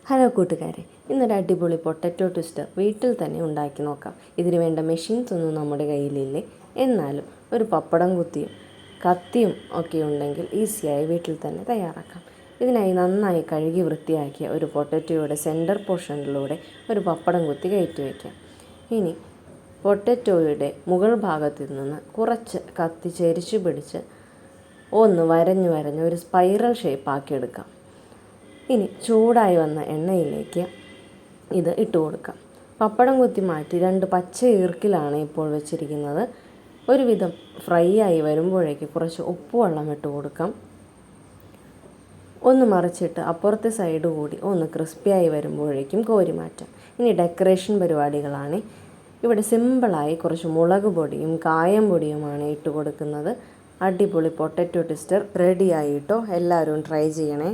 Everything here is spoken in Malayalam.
ഹലോ കൂട്ടുകാരെ, ഇന്നൊരു അടിപൊളി പൊട്ടറ്റോ ട്വിസ്റ്റർ വീട്ടിൽ തന്നെ ഉണ്ടാക്കി നോക്കാം. ഇതിന് വേണ്ട മെഷീൻസ് ഒന്നും നമ്മുടെ കയ്യിലില്ലേ. എന്നാലും ഒരു പപ്പടം കുത്തിയും കത്തിയും ഒക്കെ ഉണ്ടെങ്കിൽ ഈസിയായി വീട്ടിൽ തന്നെ തയ്യാറാക്കാം. ഇതിനായി നന്നായി കഴുകി വൃത്തിയാക്കിയ ഒരു പൊട്ടറ്റോയുടെ സെൻറ്റർ പോർഷനിലൂടെ ഒരു പപ്പടം കുത്തി കയറ്റി വയ്ക്കാം. ഇനി പൊട്ടറ്റോയുടെ മുകൾ ഭാഗത്തു നിന്ന് കുറച്ച് കത്തി ചെരിച്ചു പിടിച്ച് ഒന്ന് വരഞ്ഞ് ഒരു സ്പൈറൽ ഷേപ്പ് ആക്കിയെടുക്കാം. ഇനി ചൂടായി വന്ന എണ്ണയിലേക്ക് ഇത് ഇട്ട് കൊടുക്കാം. പപ്പടം കുത്തി മാറ്റി 2 പച്ച ഈർക്കിലാണ് ഇപ്പോൾ വെച്ചിരിക്കുന്നത്. ഒരുവിധം ഫ്രൈ ആയി വരുമ്പോഴേക്ക് കുറച്ച് ഉപ്പുവെള്ളം ഇട്ട് കൊടുക്കാം. ഒന്ന് മറിച്ചിട്ട് അപ്പുറത്തെ സൈഡ് കൂടി ഒന്ന് ക്രിസ്പിയായി വരുമ്പോഴേക്കും കോരി മാറ്റാം. ഇനി ഡെക്കറേഷൻ പരിപാടികളാണ്. ഇവിടെ സിമ്പിളായി കുറച്ച് മുളക് പൊടിയും കായം പൊടിയുമാണ് ഇട്ട് കൊടുക്കുന്നത്. അടിപൊളി പൊട്ടറ്റോ ട്വിസ്റ്റർ റെഡി ആയിട്ടോ. എല്ലാവരും ട്രൈ ചെയ്യണേ.